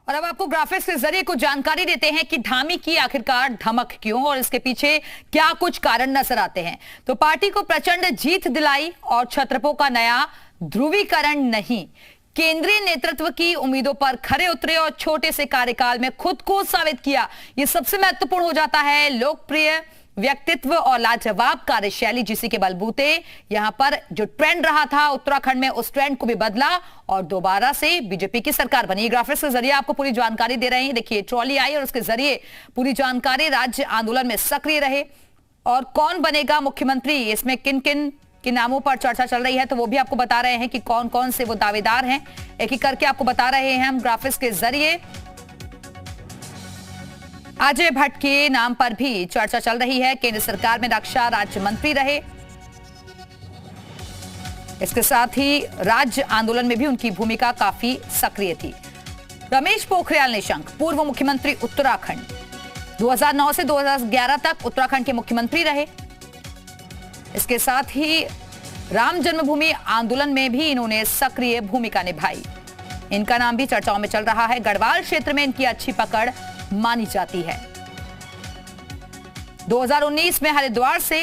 और अब आपको ग्राफिक्स के जरिए कुछ जानकारी देते हैं कि धामी की आखिरकार धमक क्यों और इसके पीछे क्या कुछ कारण नजर आते हैं। तो पार्टी को प्रचंड जीत दिलाई और छत्रपों का नया ध्रुवीकरण नहीं, केंद्रीय नेतृत्व की उम्मीदों पर खरे उतरे और छोटे से कार्यकाल में खुद को साबित किया। यह सबसे महत्वपूर्ण हो जाता है। लोकप्रिय व्यक्तित्व और लाजवाब कार्यशैली जिसी के बलबूते यहां पर जो ट्रेंड रहा था उत्तराखंड में, उस ट्रेंड को भी बदला और दोबारा से बीजेपी की सरकार बनी। ग्राफिक्स के जरिए आपको पूरी जानकारी दे रहे हैं। देखिए, ट्रॉली आई और उसके जरिए पूरी जानकारी। राज्य आंदोलन में सक्रिय रहे और कौन बनेगा मुख्यमंत्री, इसमें किन किन के नामों पर चर्चा चल रही है, तो वो भी आपको बता रहे हैं कि कौन कौन से वो दावेदार हैं। एक एक करके आपको बता रहे हैं हम ग्राफिक्स के जरिए। अजय भट्ट के नाम पर भी चर्चा चल रही है। केंद्र सरकार में रक्षा राज्य मंत्री रहे। इसके साथ ही राज्य आंदोलन में भी उनकी भूमिका काफी सक्रिय थी। रमेश पोखरियाल निशंक, पूर्व मुख्यमंत्री उत्तराखंड, 2009 से 2011 तक उत्तराखंड के मुख्यमंत्री रहे। इसके साथ ही राम जन्मभूमि आंदोलन में भी इन्होंने सक्रिय भूमिका निभाई। इनका नाम भी चर्चाओं में चल रहा है। गढ़वाल क्षेत्र में इनकी अच्छी पकड़ मानी जाती है। 2019 में हरिद्वार से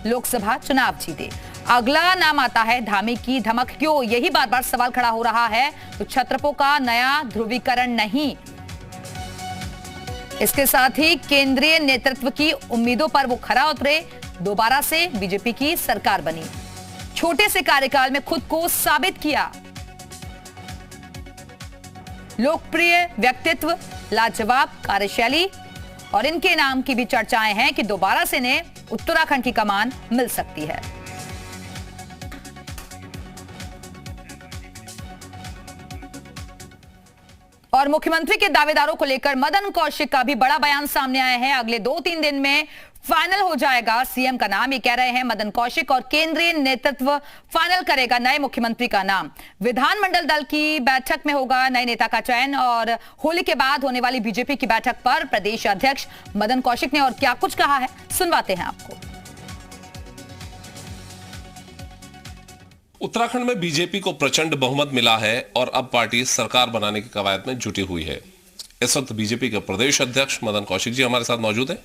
लोकसभा चुनाव जीते। अगला नाम आता है धामी की धमक क्यों, यही बार बार सवाल खड़ा हो रहा है। तो छत्रपों का नया ध्रुवीकरण नहीं, इसके साथ ही केंद्रीय नेतृत्व की उम्मीदों पर वो खरा उतरे, दोबारा से बीजेपी की सरकार बनी, छोटे से कार्यकाल में खुद को साबित किया। लोकप्रिय व्यक्तित्व, लाजवाब कार्यशैली और इनके नाम की भी चर्चाएं हैं कि दोबारा से इन्हें उत्तराखंड की कमान मिल सकती है। और मुख्यमंत्री के दावेदारों को लेकर मदन कौशिक का भी बड़ा बयान सामने आया है। अगले 2-3 दिन में फाइनल हो जाएगा सीएम का नाम, ये कह रहे हैं मदन कौशिक, और केंद्रीय नेतृत्व फाइनल करेगा नए मुख्यमंत्री का नाम। विधानमंडल दल की बैठक में होगा नए नेता का चयन और होली के बाद होने वाली बीजेपी की बैठक पर प्रदेश अध्यक्ष मदन कौशिक ने और क्या कुछ कहा है, सुनवाते हैं आपको। उत्तराखंड में बीजेपी को प्रचंड बहुमत मिला है और अब पार्टी सरकार बनाने की कवायद में जुटी हुई है। इस वक्त बीजेपी के प्रदेश अध्यक्ष मदन कौशिक जी हमारे साथ मौजूद हैं,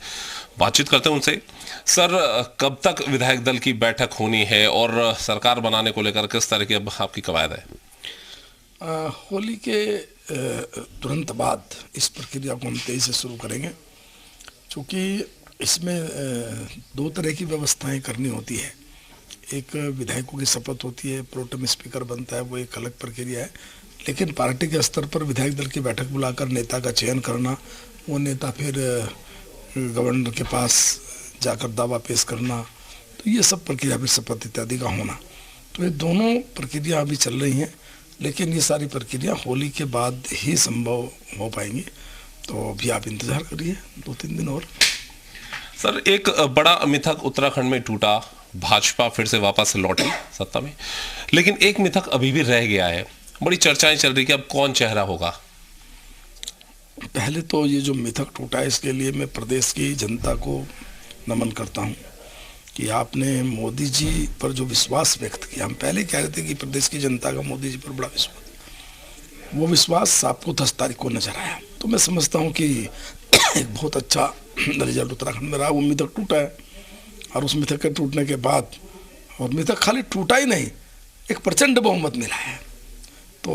बातचीत करते हैं उनसे। सर, कब तक विधायक दल की बैठक होनी है और सरकार बनाने को लेकर किस तरह की अब आपकी कवायद है? होली के तुरंत बाद इस प्रक्रिया को हम तेजी से शुरू करेंगे, क्योंकि इसमें 2 तरह की व्यवस्थाएं करनी होती है। एक विधायकों की शपथ होती है, प्रोटेम स्पीकर बनता है, वो एक अलग प्रक्रिया है। लेकिन पार्टी के स्तर पर विधायक दल की बैठक बुलाकर नेता का चयन करना, वो नेता फिर गवर्नर के पास जाकर दावा पेश करना, तो ये सब प्रक्रिया, फिर शपथ इत्यादि का होना, तो ये दोनों प्रक्रिया अभी चल रही हैं। लेकिन ये सारी प्रक्रिया होली के बाद ही संभव हो पाएंगी, तो अभी आप इंतजार करिए 2-3 दिन और। सर, एक बड़ा मिथक उत्तराखंड में टूटा, भाजपा फिर से वापस लौटी सत्ता में, लेकिन एक मिथक अभी भी रह गया है। बड़ी चर्चाएं चल रही कि अब कौन चेहरा होगा। पहले तो ये जो मिथक टूटा है, इसके लिए मैं प्रदेश की जनता को नमन करता हूँ कि आपने मोदी जी पर जो विश्वास व्यक्त किया। हम पहले कह रहे थे कि प्रदेश की जनता का मोदी जी पर बड़ा विश्वास, वो विश्वास आपको 10 तारीख को नजर आया। तो मैं समझता हूँ कि एक बहुत अच्छा रिजल्ट उत्तराखंड में रहा। वो मिथक टूटा है और उस मिथक के टूटने के बाद, और मिथक खाली टूटा ही नहीं, एक प्रचंड बहुमत मिला है। तो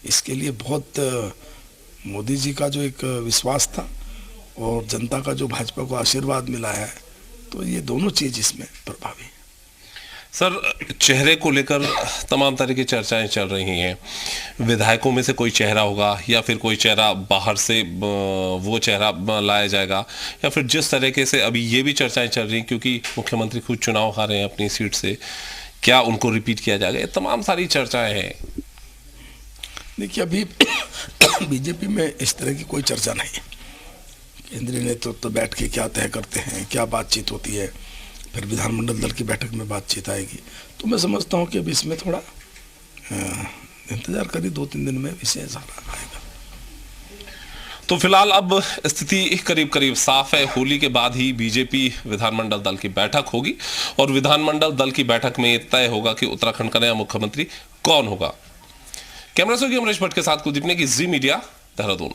इसके लिए बहुत मोदी जी का जो एक विश्वास था और जनता का जो भाजपा को आशीर्वाद मिला है, तो ये दोनों चीज इसमें प्रभावी है। सर, चेहरे को लेकर तमाम तरह की चर्चाएं चल रही हैं। विधायकों में से कोई चेहरा होगा या फिर कोई चेहरा बाहर से वो चेहरा लाया जाएगा, या फिर जिस तरीके से अभी ये भी चर्चाएं चल रही हैं क्योंकि मुख्यमंत्री खुद चुनाव हारे हैं अपनी सीट से, क्या उनको रिपीट किया जाएगा? ये तमाम सारी चर्चाएं हैं। देखिए, अभी बीजेपी में इस तरह की कोई चर्चा नहीं है। केंद्रीय नेतृत्व तो बैठ के क्या तय करते हैं, क्या बातचीत होती है, फिर विधानमंडल दल की बैठक में बातचीत आएगी। तो मैं समझता हूँ कि अभी इसमें थोड़ा इंतजार करिए, 2-3 दिन में विषय सारा आएगा। तो फिलहाल अब स्थिति करीब करीब साफ है। होली के बाद ही बीजेपी विधानमंडल दल की बैठक होगी और विधानमंडल दल की बैठक में तय होगा कि उत्तराखंड का नया मुख्यमंत्री कौन होगा। कैमरा से अमरीश भट्ट के साथ कुलदीप ने की, जी मीडिया, देहरादून।